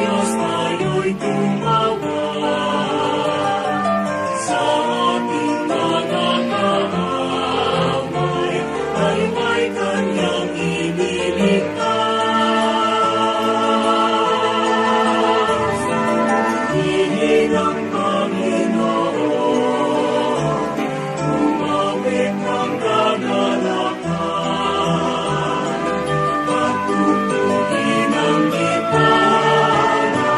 Diyos tayo'y tumawa sa ating mga kaaway, ay may Kanyang iniligtas. Hihig ang Panginoon, tumawid ng kagalakan, pagtutugin ang gitara,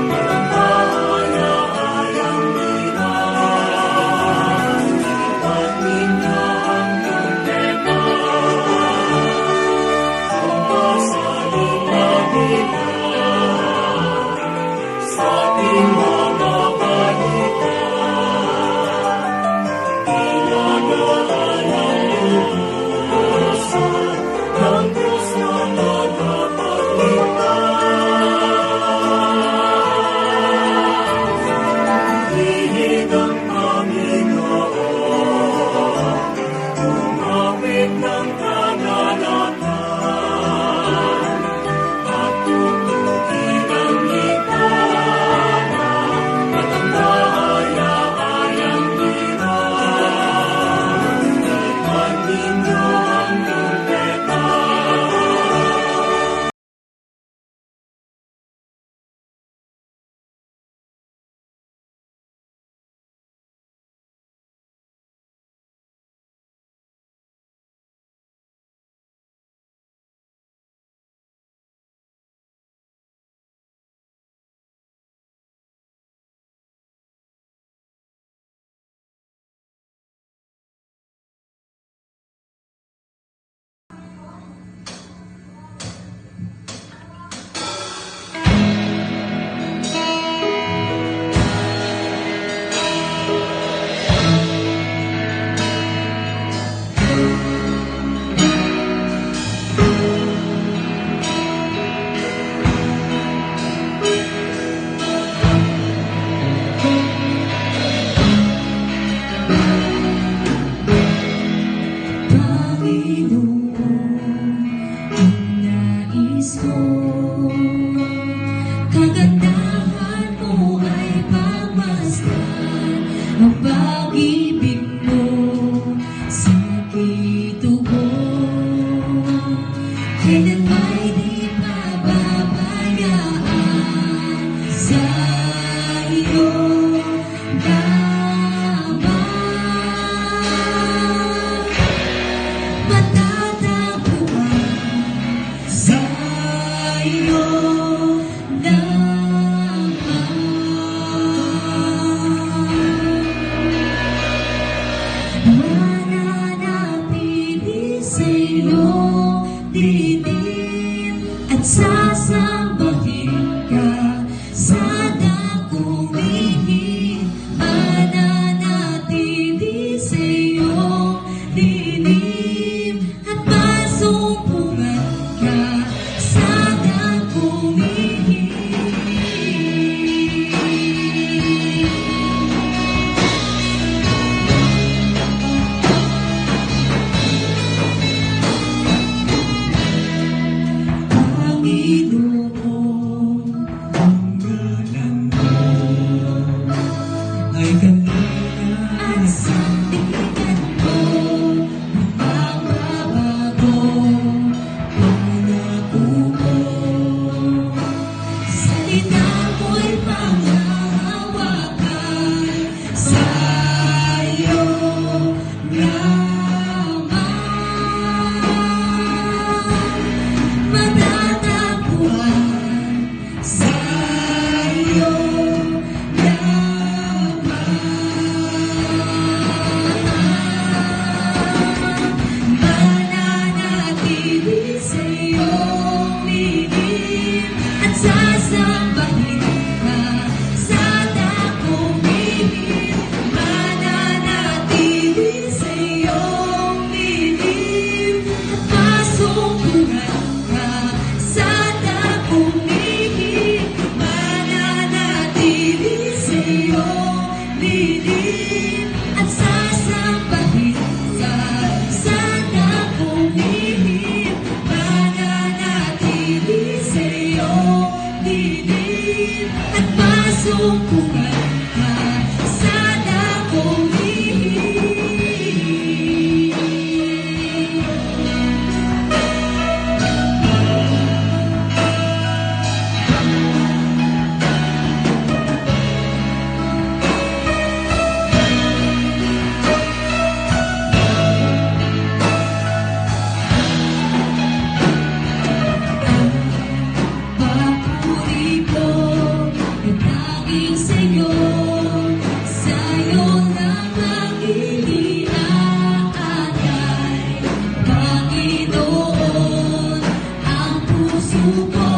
magandahaya-hayang dinas, ipagin niyo ang trompeta, pasaling nabila, sa ating mga balita, ilagaan ang puso ng Diyos na tagapagligtas. Hihig ang Panginoon, tumawid ng kagalakan, pagtutugin ang gitara, at ang dahaya-hayang dinas, ipagin niyo ang trompeta. Nais ko, kagandahan mo ay pagmasdan, ang pag-ibig mo sa kitubo, kailan ba'y di pababayaan sa iyo naman. Matatapuan sa iyo naman. Mananatili sa iyong dilim at sasambahin ka sa dakong lihim. Mananatili sa iyong dilim at masumpungan ka sa dakong lihim. Panginoon, ang ngalan mo ay kanina at sandigan mo, magbabago pangako mo. Salita mo'y panghahawakan sa iyo naman. Matatapuan sa iyo naman. Mananatili sa iyong lihim at sasambahin sumpungan ka sa dakong papuri ko itaging sa'yo, sa'yo lamang iniaalay. Panginoon, ang puso ko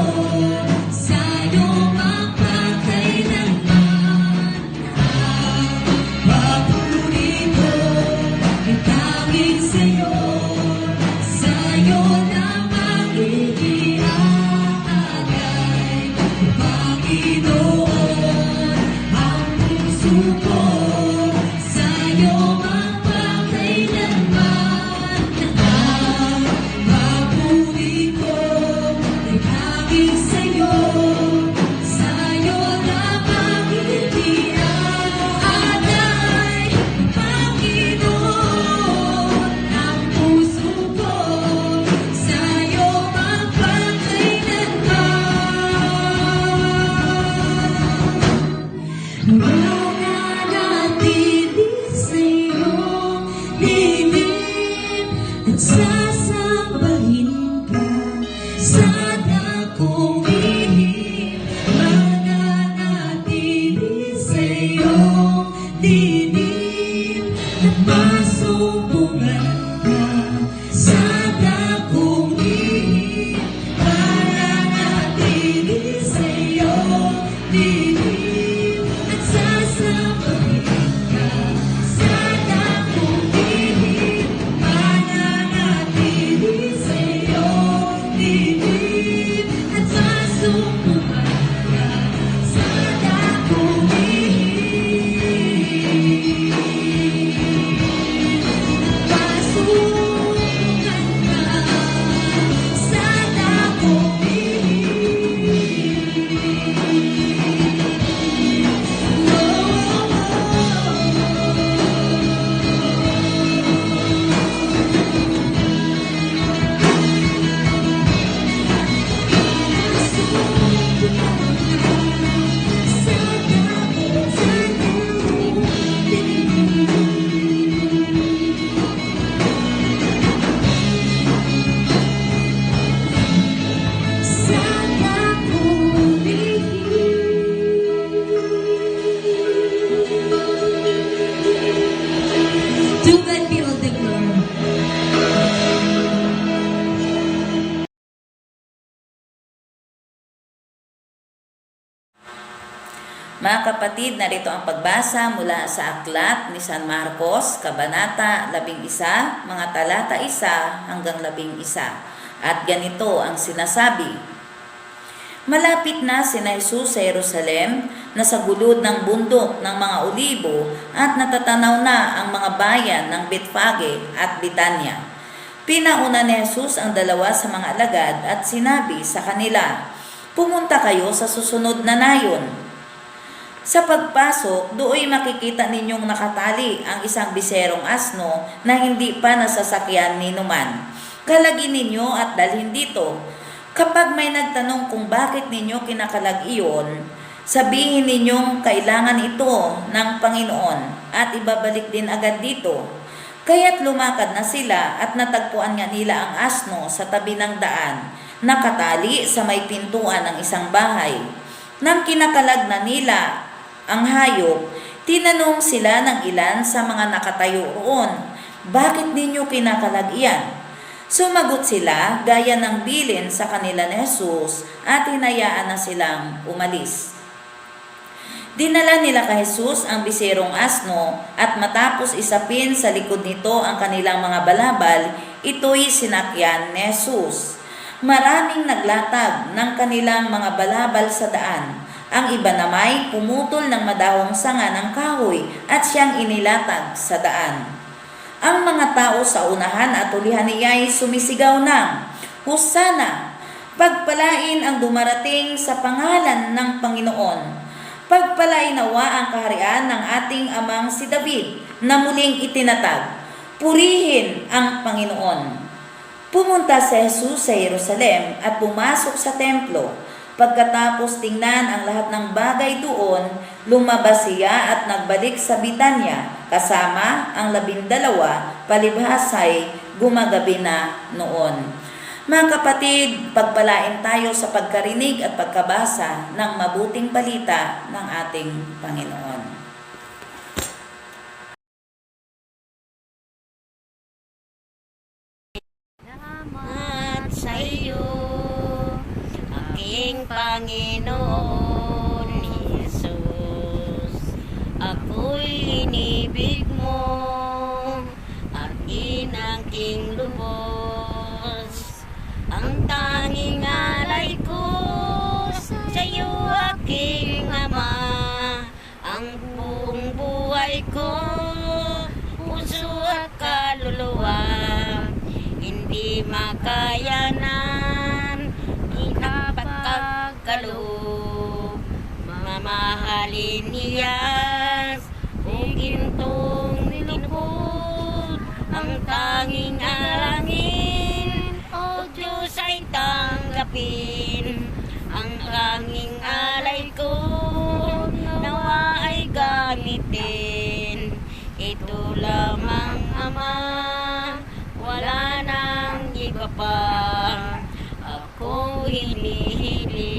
sa'yo magpakailanman. Papuri ko itaging sa'yo, sa'yo lamang iniaalay. Panginoon, ang puso ko sa'yo magpakailanman. Ang papuri ko itaging sa'yo, sa'yo lamang iniaalay. Panginoon, ang puso ko sa'yo magpakailanman. Mananatili sa'yo, dilim at sasambahin ka sa dakong lihim. Mananatili sa'yo, dilim at masumpungan ka sa dakong lihim. Mananatili sa'yo, dilim at sasambahin ka sa dakong lihim. Mananatili sa'yo, dilim at masumpungan ka sa dakong lihim. Masumpungan ka sa dakong To God be all the glory. Mga kapatid, narito ang pagbasa mula sa aklat ni San Marcos, Kabanata 11, mga talata 1 hanggang 11. At ganito ang sinasabi: Malapit na sina Jesus sa Jerusalem, na sa gulod ng bundok ng mga Olibo, at natatanaw na ang mga bayan ng Betfage at Betania. Pinauna ni Jesus ang dalawa sa mga alagad at sinabi sa kanila, "Pumunta kayo sa susunod na nayon. Sa pagpasok, dooy makikita ninyong nakatali ang isang biserong asno na hindi pa nasasakyan ni numan. Kalagin ninyo at dalhin dito. Kapag may nagtanong kung bakit ninyo kinakalag iyon, sabihin ninyong kailangan ito ng Panginoon at ibabalik din agad dito." Kaya't lumakad na sila at natagpuan nga nila ang asno sa tabi ng daan, nakatali sa may pintuan ng isang bahay. Nang kinakalag na nila ang hayop, tinanong sila ng ilan sa mga nakatayo roon, "Bakit ninyo kinakalag iyan?" Sumagot sila gaya ng bilin sa kanila ni Jesus at hinayaan na silang umalis. Dinala nila kay Jesus ang biserong asno at matapos isapin sa likod nito ang kanilang mga balabal, ito'y sinakyan ni Jesus. Maraming naglatag ng kanilang mga balabal sa daan. Ang iba namay pumutol ng madahong sanga ng kahoy at siyang inilatag sa daan. Ang mga tao sa unahan at ulihan niya ay sumisigaw ng, "Hosana! Pagpalain ang dumarating sa pangalan ng Panginoon! Pagpalain nawa ang kaharian ng ating amang si David na muling itinatag. Purihin ang Panginoon. Pumunta si Jesus sa Jerusalem at pumasok sa templo. Pagkatapos tingnan ang lahat ng bagay doon, lumabas siya at nagbalik sa Bitanya kasama ang 12, palibhasay gumagabi na noon. Mga kapatid, pagpalain tayo sa pagkarinig at pagkabasa ng mabuting balita ng ating Panginoon. Salamat sa iyo, aking Panginoon Jesus. Ako'y inibig mo at inangking lubos. Ang tanging alay ko sa iyo, aking Ama. Ang buong buhay ko, puso at kaluluwa, hindi makayanan, ikapagkaloob. Mamahalin niyas, hugintong nilubod. Ang tanging alangin, O Diyos ay tanggapin. Ang tanging alay ko, nawa ay gamitin. Ito lamang, Ama, wala nang iba pa. Ako hinihiling,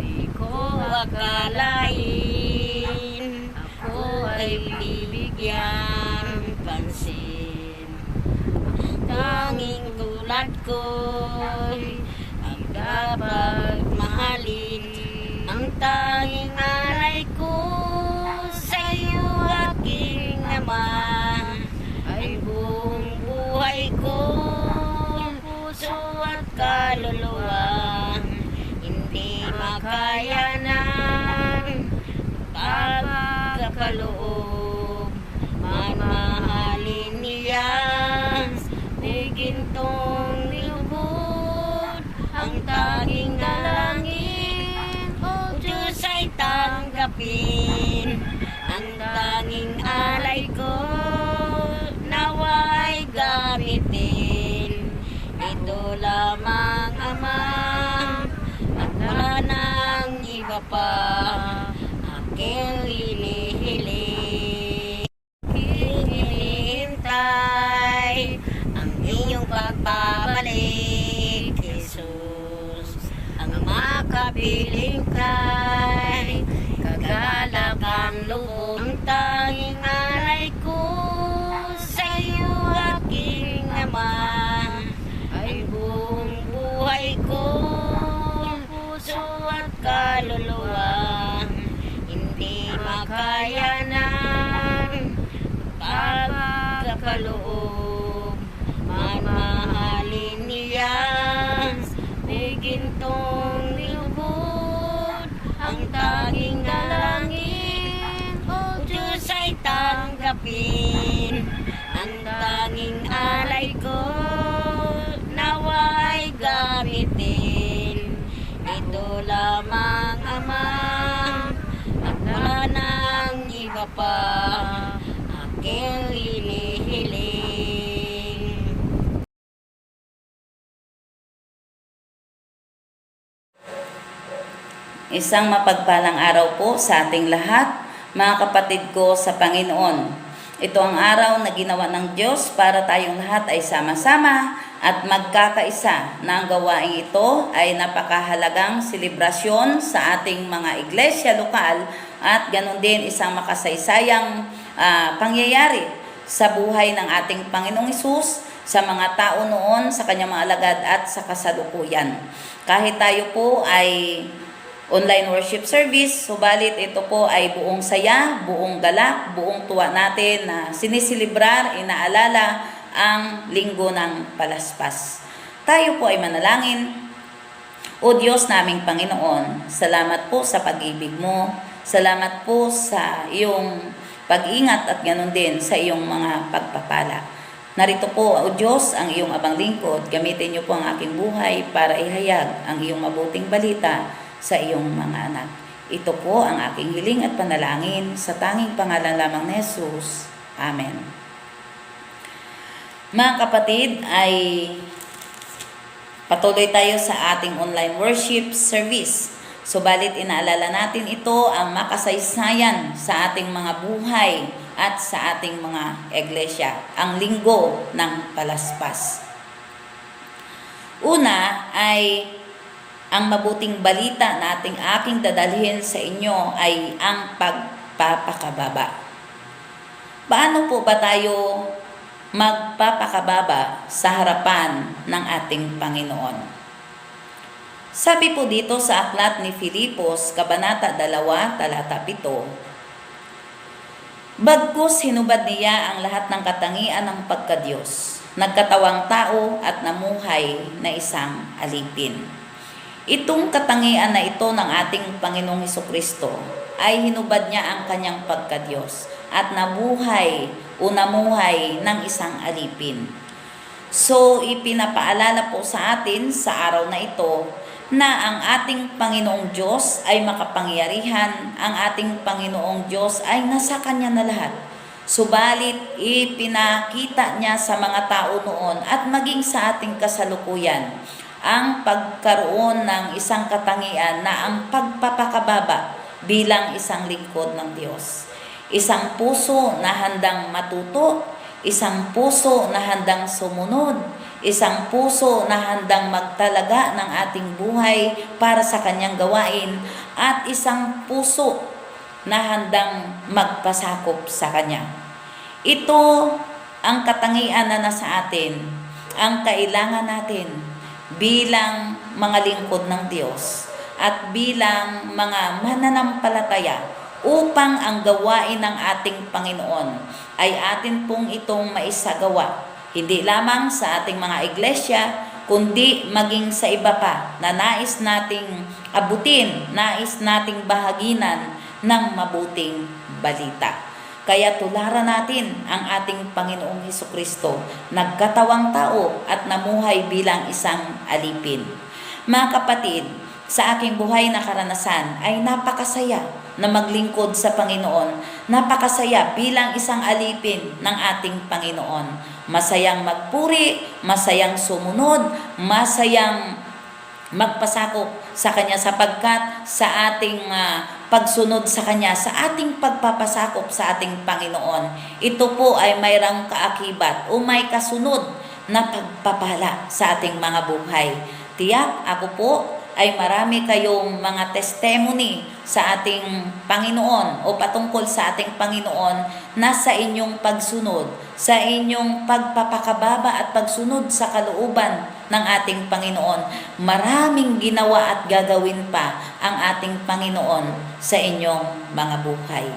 di ko akalain, ako ay bibigyan pansin. Tanging tulad ko'y ang dapat mahalin. Ang tanging alay ko sa iyo, aking Ama, ay buong buhay ko, puso at kaluluwa, hindi makayanan, pagkakaloob. Mamahalin niya, bigintong nilubod. Ang tanging dalangin, O Diyos ay tanggapin. Ang tanging alay ko, nawa'y gamitin. Ito lamang, Ama, at wala nang iba pa. Aking hinihiling, hinihintay ang iyong pagbabalik, Jesus. Ang makapiling kay kagalak ang loob. Ang tanging alay ko sa iyo, aking Ama, ay buong buhay ko, puso at kaluluwa, hindi makayanan, pagkakaloob. Mamahalin niya, bigintong nilubod. Ang tanging dalangin, O Diyos ay tanggapin. Ang tanging alay ko, nawa'y gamitin. Ito lamang, Ama, at wala nang iba pa. Aking hinihiling. Isang mapagpalang araw po sa ating lahat, mga kapatid ko sa Panginoon. Ito ang araw na ginawa ng Diyos para tayong lahat ay sama-sama at magkakaisa na ang gawaing ito ay napakahalagang selebrasyon sa ating mga iglesia lokal at ganun din isang makasaysayang pangyayari sa buhay ng ating Panginoong Hesus sa mga tao noon, sa kanyang mga alagad at sa kasalukuyan. Kahit tayo po ay online worship service, subalit ito po ay buong saya, buong galak, buong tuwa natin na sinisilibrar, inaalala ang linggo ng palaspas. Tayo po ay manalangin. O Diyos naming Panginoon, salamat po sa pag-ibig mo, salamat po sa iyong pag-ingat at ganun din sa iyong mga pagpapala. Narito po, O Diyos, ang iyong abang lingkod, gamitin niyo po ang aking buhay para ihayag ang iyong mabuting balita sa iyong mga anak. Ito po ang aking hiling at panalangin sa tanging pangalan lamang ni Jesus. Amen. Mga kapatid, ay patuloy tayo sa ating online worship service. Subalit inaalala natin ito ang makasaysayan sa ating mga buhay at sa ating mga iglesia, ang linggo ng palaspas. Una ay ang mabuting balita na aking dadalhin sa inyo ay ang pagpapakababa. Paano po ba tayo magpapakababa sa harapan ng ating Panginoon? Sabi po dito sa aklat ni Filipos, Kabanata 2, talata 7, bagkus hinubad niya ang lahat ng katangian ng pagkadiyos, nagkatawang tao at namuhay na isang alipin. Itong katangian na ito ng ating Panginoong Hesukristo ay hinubad niya ang kanyang pagkadiyos at namuhay ng isang alipin. So, ipinapaalala po sa atin sa araw na ito na ang ating Panginoong Diyos ay makapangyarihan, ang ating Panginoong Diyos ay nasa Kanya na lahat. Subalit, ipinakita niya sa mga tao noon at maging sa ating kasalukuyan ang pagkaroon ng isang katangian na ang pagpapakababa bilang isang lingkod ng Diyos. Isang puso na handang matuto, isang puso na handang sumunod, isang puso na handang magtalaga ng ating buhay para sa kanyang gawain, at isang puso na handang magpasakop sa kanya. Ito ang katangian na nasa atin, ang kailangan natin bilang mga lingkod ng Diyos at bilang mga mananampalataya upang ang gawain ng ating Panginoon ay atin pong itong maisagawa, hindi lamang sa ating mga iglesia, kundi maging sa iba pa na nais nating abutin, nais nating bahaginan ng mabuting balita. Kaya tularan natin ang ating Panginoong Hesukristo, nagkatawang tao at namuhay bilang isang alipin. Mga kapatid, sa aking buhay na karanasan ay napakasaya na maglingkod sa Panginoon. Napakasaya bilang isang alipin ng ating Panginoon. Masayang magpuri, masayang sumunod, masayang magpasakop sa Kanya sapagkat sa ating pagsunod sa Kanya, sa ating pagpapasakop sa ating Panginoon, ito po ay mayroong kaakibat o may kasunod na pagpapala sa ating mga buhay. Tiyak, ako po ay marami kayong mga testimony sa ating Panginoon o patungkol sa ating Panginoon na sa inyong pagsunod, sa inyong pagpapakababa at pagsunod sa kalooban ng ating Panginoon. Maraming ginawa at gagawin pa ang ating Panginoon sa inyong mga buhay.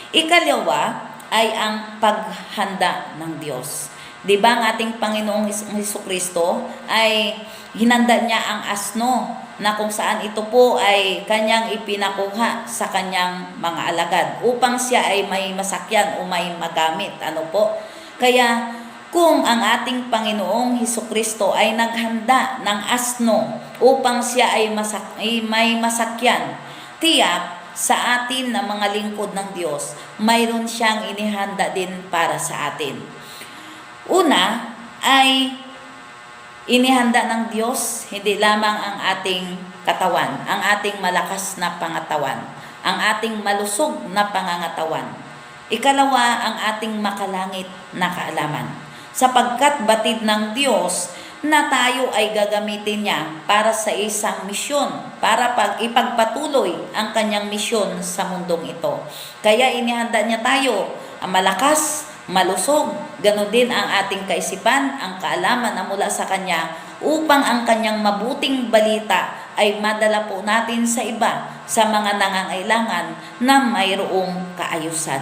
Ikalawa ay ang paghanda ng Diyos. Di ba ang ating Panginoong Hesukristo ay hinanda niya ang asno na kung saan ito po ay kanyang ipinakuha sa kanyang mga alagad upang siya ay may masakyan o may magamit. Ano po? Kaya kung ang ating Panginoong Hesukristo ay naghanda ng asno upang siya ay may masakyan, tiyak sa atin na mga lingkod ng Diyos, mayroon siyang inihanda din para sa atin. Una ay inihanda ng Diyos hindi lamang ang ating katawan, ang ating malakas na pangatawan, ang ating malusog na pangangatawan. Ikalawa, ang ating makalangit na kaalaman. Sapagkat batid ng Diyos na tayo ay gagamitin niya para sa isang misyon, para ipagpatuloy ang kanyang misyon sa mundong ito. Kaya inihanda niya tayo ang malakas, malusog, ganon din ang ating kaisipan, ang kaalaman na mula sa Kanya upang ang Kanyang mabuting balita ay madala po natin sa iba, sa mga nangangailangan na mayroong kaayusan.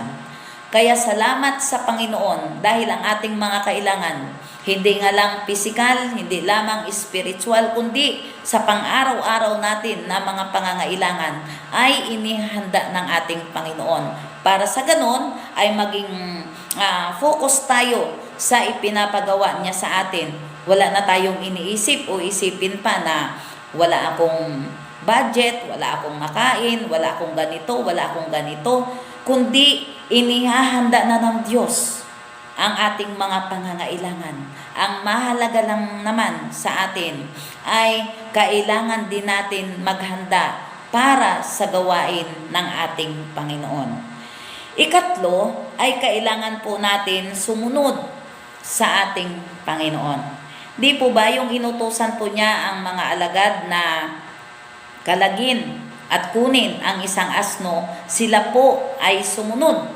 Kaya salamat sa Panginoon dahil ang ating mga kailangan, hindi nga lang pisikal, hindi lamang spiritual, kundi sa pang-araw-araw natin na mga pangangailangan ay inihanda ng ating Panginoon. Para sa ganon ay maging focus tayo sa ipinapagawa niya sa atin. Wala na tayong iniisip o isipin pa na wala akong budget, wala akong makain, wala akong ganito, wala akong ganito, kundi inihahanda na ng Diyos ang ating mga pangangailangan. Ang mahalaga lang naman sa atin ay kailangan din natin maghanda para sa gawain ng ating Panginoon. Ikatlo ay kailangan po natin sumunod sa ating Panginoon. Di po ba yung inutusan po niya ang mga alagad na kalagin at kunin ang isang asno, sila po ay sumunod.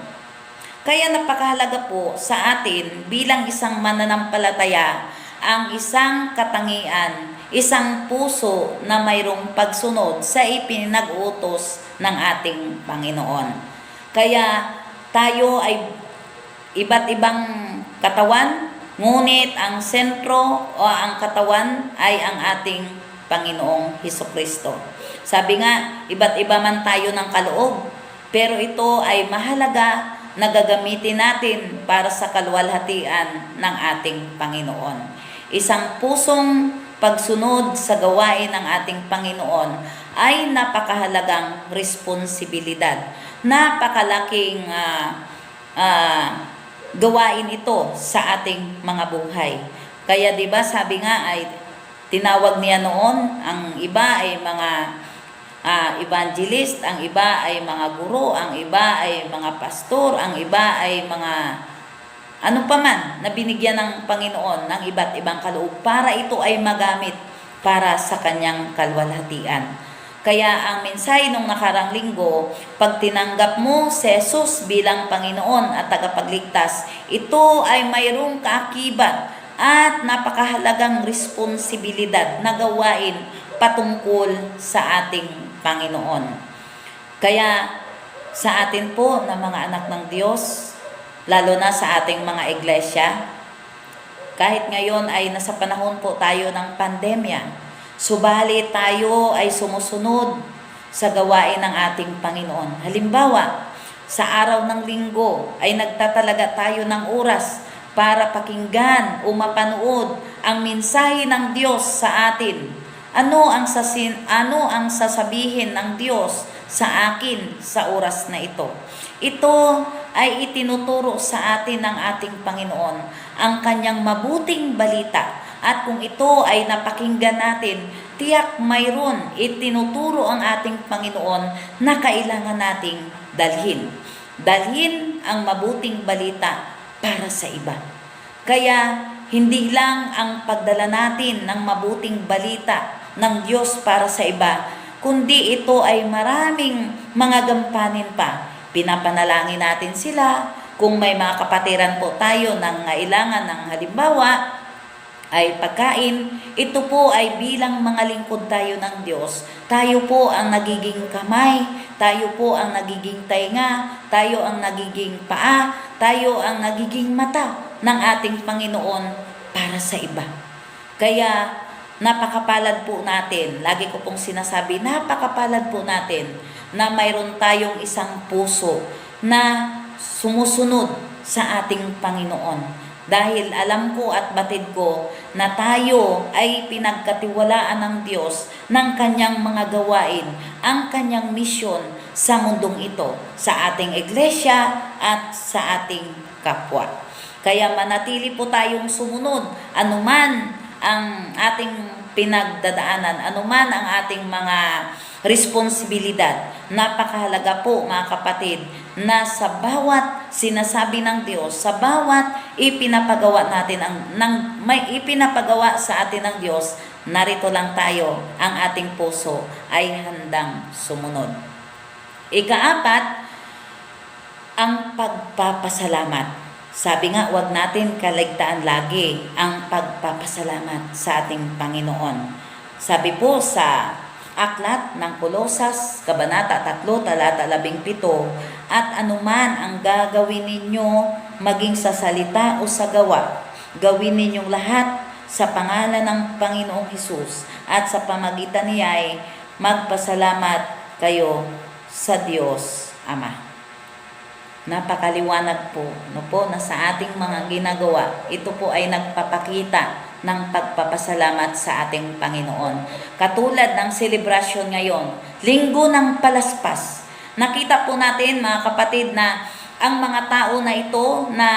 Kaya napakahalaga po sa atin bilang isang mananampalataya ang isang katangian, isang puso na mayroong pagsunod sa ipinag-utos ng ating Panginoon. Kaya tayo ay iba't ibang katawan, ngunit ang sentro o ang katawan ay ang ating Panginoong Hesukristo. Sabi nga, iba't iba man tayo ng kaloob, pero ito ay mahalaga na gagamitin natin para sa kaluwalhatian ng ating Panginoon. Isang pusong pagsunod sa gawain ng ating Panginoon ay napakahalagang responsibilidad. Napakalaking gawain ito sa ating mga buhay. Kaya 'di ba sabi nga ay tinawag niya noon, ang iba ay mga evangelist, ang iba ay mga guro, ang iba ay mga pastor, ang iba ay mga ano pa man na binigyan ng Panginoon ng iba't ibang kaloob para ito ay magamit para sa kanyang kaluwalhatian. Kaya ang mensahe nung nakarang linggo, pag tinanggap mo si Jesus bilang Panginoon at tagapagligtas, ito ay mayroong kaakibat at napakahalagang responsibilidad na gawain patungkol sa ating Panginoon. Kaya sa atin po na mga anak ng Diyos, lalo na sa ating mga iglesia, kahit ngayon ay nasa panahon po tayo ng pandemya, subalit tayo ay sumusunod sa gawain ng ating Panginoon. Halimbawa, sa araw ng linggo ay nagtatalaga tayo ng oras para pakinggan o mapanood ang mensahe ng Diyos sa atin. Ano ang sasabihin ng Diyos sa akin sa oras na ito? Ito ay itinuturo sa atin ng ating Panginoon ang kanyang mabuting balita. At kung ito ay napakinggan natin, tiyak mayroon itinuturo ang ating Panginoon na kailangan nating dalhin. Dalhin ang mabuting balita para sa iba. Kaya hindi lang ang pagdala natin ng mabuting balita ng Diyos para sa iba, kundi ito ay maraming mga gampanin pa. Pinapanalangin natin sila. Kung may mga kapatiran po tayo ng ngailangan ng halimbawa ay pagkain, ito po ay bilang mga lingkod tayo ng Diyos. Tayo po ang nagiging kamay, tayo po ang nagiging tainga, tayo ang nagiging paa, tayo ang nagiging mata ng ating Panginoon para sa iba. Kaya napakapalad po natin, lagi ko pong sinasabi, napakapalad po natin na mayroon tayong isang puso na sumusunod sa ating Panginoon. Dahil alam ko at batid ko na tayo ay pinagkatiwalaan ng Diyos ng kanyang mga gawain, ang kanyang misyon sa mundong ito, sa ating iglesia at sa ating kapwa. Kaya manatili po tayong sumunod, anuman ang ating pinagdadaanan, anuman ang ating mga responsibilidad. Napakahalaga po mga kapatid na sa bawat sinasabi ng Diyos, sa bawat ipinapagawa natin may ipinapagawa sa atin ng Diyos, narito lang tayo, ang ating puso ay handang sumunod. Ikaapat, ang pagpapasalamat. Sabi nga, huwag natin kaligtaan lagi ang pagpapasalamat sa ating Panginoon. Sabi po sa Aklat ng Kolosas, Kabanata 3, Talata 17, at anuman ang gagawin ninyo, maging sa salita o sa gawa, gawin ninyong lahat sa pangalan ng Panginoong Hesus, at sa pamagitan niya ay magpasalamat kayo sa Diyos Ama. Napakaliwanag po, na sa ating mga ginagawa, ito po ay nagpapakita ng pagpapasalamat sa ating Panginoon. Katulad ng selebrasyon ngayon, Linggo ng Palaspas. Nakita po natin mga kapatid na ang mga tao na ito na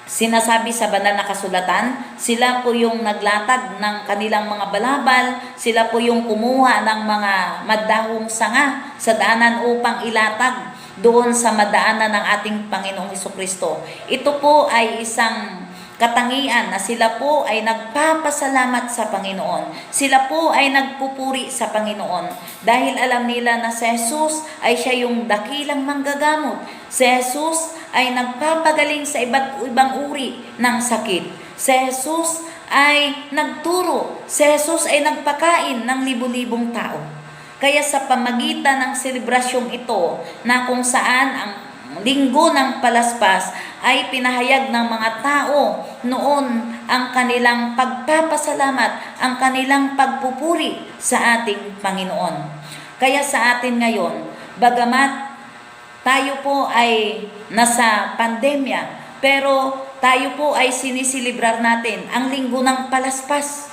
sinasabi sa banal na kasulatan, sila po yung naglatag ng kanilang mga balabal, sila po yung kumuha ng mga madahong sanga sa daanan upang ilatag doon sa madaanan ng ating Panginoong Hesukristo. Ito po ay isang katangian na sila po ay nagpapasalamat sa Panginoon. Sila po ay nagpupuri sa Panginoon dahil alam nila na si Jesus ay siya yung dakilang manggagamot. Si Jesus ay nagpapagaling sa iba't ibang uri ng sakit. Si Jesus ay nagturo. Si Jesus ay nagpakain ng libu-libong tao. Kaya sa pamagitan ng selebrasyong ito na kung saan ang Linggo ng Palaspas ay pinahayag ng mga tao noon ang kanilang pagpapasalamat, ang kanilang pagpupuri sa ating Panginoon. Kaya sa atin ngayon, bagamat tayo po ay nasa pandemya, pero tayo po ay sinisilibrar natin ang Linggo ng Palaspas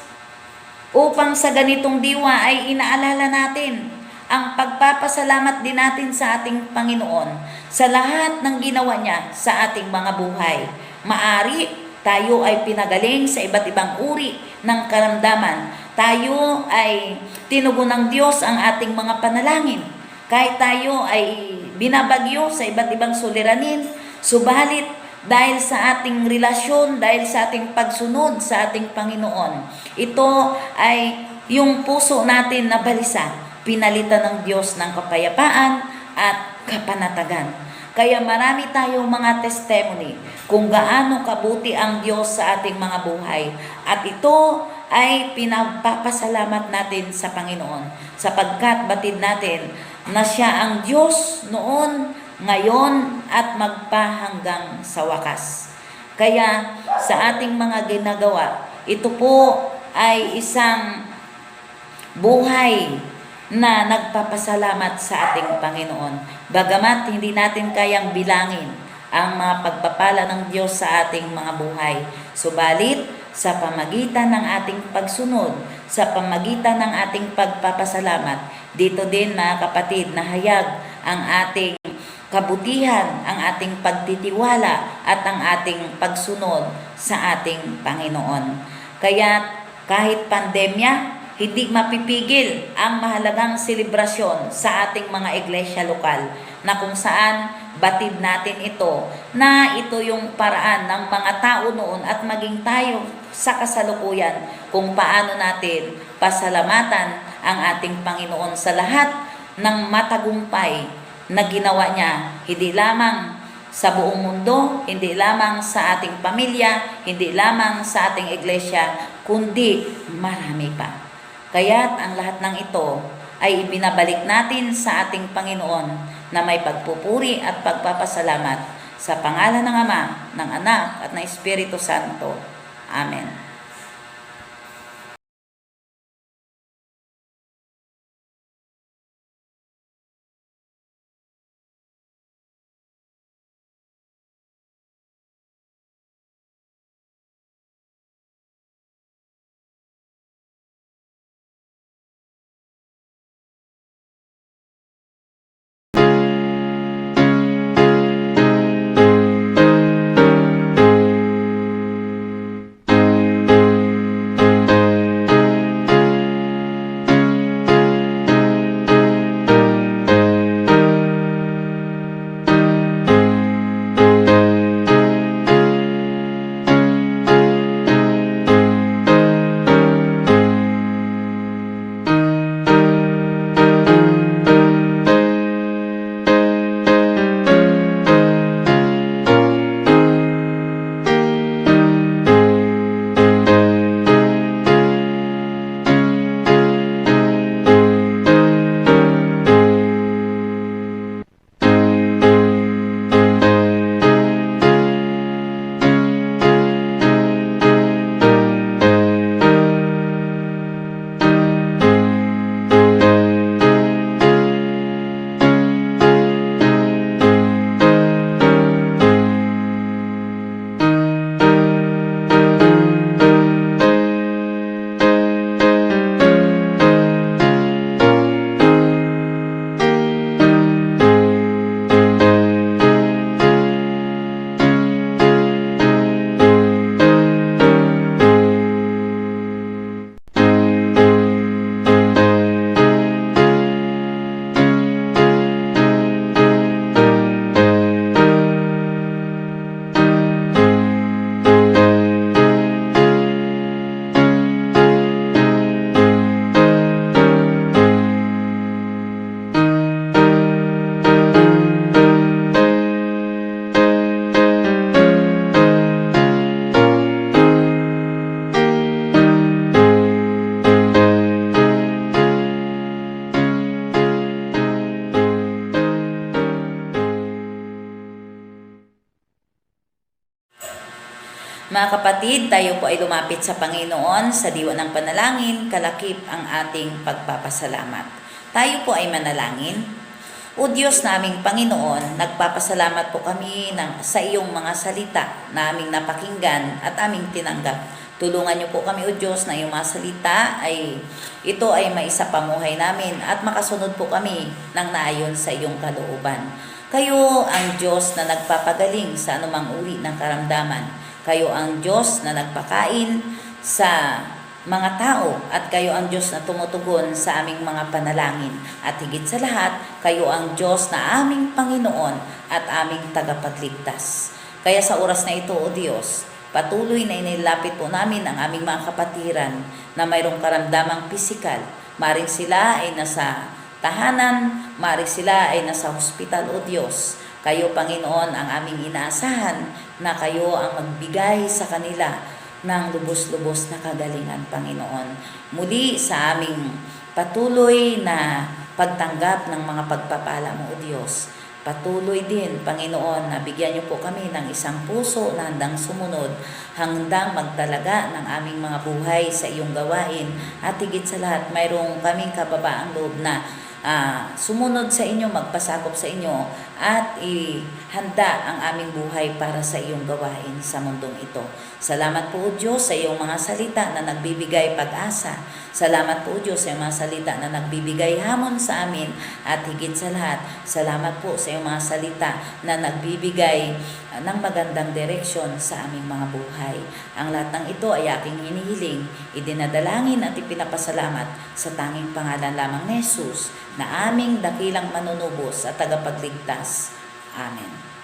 upang sa ganitong diwa ay inaalala natin ang pagpapasalamat din natin sa ating Panginoon sa lahat ng ginawa niya sa ating mga buhay. Maari tayo ay pinagaling sa iba't ibang uri ng karamdaman. Tayo ay tinugon ng Diyos ang ating mga panalangin. Kahit tayo ay binabagyo sa iba't ibang suliranin, subalit dahil sa ating relasyon, dahil sa ating pagsunod sa ating Panginoon, ito ay yung puso natin na balisa, pinalitan ng Diyos ng kapayapaan at kapanatagan. Kaya marami tayong mga testimony kung gaano kabuti ang Diyos sa ating mga buhay. At ito ay pinagpapasalamat natin sa Panginoon sapagkat batid natin na siya ang Diyos noon, ngayon at magpahanggang sa wakas. Kaya sa ating mga ginagawa, ito po ay isang buhay na nagpapasalamat sa ating Panginoon. Bagamat hindi natin kayang bilangin ang mga pagpapala ng Diyos sa ating mga buhay. Subalit, sa pamagitan ng ating pagsunod, sa pamagitan ng ating pagpapasalamat, dito din mga kapatid, nahayag ang ating kabutihan, ang ating pagtitiwala at ang ating pagsunod sa ating Panginoon. Kaya kahit pandemya, hindi mapipigil ang mahalagang selebrasyon sa ating mga iglesia lokal na kung saan batid natin ito na ito yung paraan ng mga tao noon at maging tayo sa kasalukuyan kung paano natin pasalamatan ang ating Panginoon sa lahat ng matagumpay na ginawa niya, hindi lamang sa buong mundo, hindi lamang sa ating pamilya, hindi lamang sa ating iglesia, kundi marami pa. Kaya't ang lahat ng ito ay ibinabalik natin sa ating Panginoon na may pagpupuri at pagpapasalamat sa pangalan ng Ama, ng Anak at ng Espiritu Santo. Amen. Mga kapatid, tayo po ay lumapit sa Panginoon sa diwa ng panalangin, kalakip ang ating pagpapasalamat. Tayo po ay manalangin. O Diyos naming Panginoon, nagpapasalamat po kami sa iyong mga salita na aming napakinggan at aming tinanggap. Tulungan niyo po kami, O Diyos, na iyong mga salita ito ay maisapamuhay namin at makasunod po kami ng naayon sa iyong kalooban. Kayo ang Diyos na nagpapagaling sa anumang uri ng karamdaman. Kayo ang Diyos na nagpakain sa mga tao at kayo ang Diyos na tumutugon sa aming mga panalangin. At higit sa lahat, kayo ang Diyos na aming Panginoon at aming tagapagligtas. Kaya sa oras na ito, O Diyos, patuloy na inilapit po namin ang aming mga kapatiran na mayroong karamdamang pisikal. Maring sila ay nasa tahanan, maring sila ay nasa hospital, O Diyos. Kayo, Panginoon, ang aming inaasahan na kayo ang magbigay sa kanila ng lubos-lubos na kagalingan, Panginoon. Muli sa aming patuloy na pagtanggap ng mga pagpapala mo, O Diyos. Patuloy din, Panginoon, na bigyan niyo po kami ng isang puso na handang sumunod, handang magtalaga ng aming mga buhay sa iyong gawain. At higit sa lahat, mayroong kaming kababaang loob na sumunod sa inyo, magpasakop sa inyo at ihanda ang aming buhay para sa iyong gawain sa mundong ito. Salamat po, O Diyos, sa iyong mga salita na nagbibigay pag-asa. Salamat po, O Diyos, sa iyong mga salita na nagbibigay hamon sa amin. At higit sa lahat, salamat po sa iyong mga salita na nagbibigay ng magandang direksyon sa aming mga buhay. Ang lahat ng ito ay aking hinihiling, idinadalangin at ipinapasalamat sa tanging pangalan lamang ni Jesus na aming dakilang manunubos at tagapagligtas. Amen.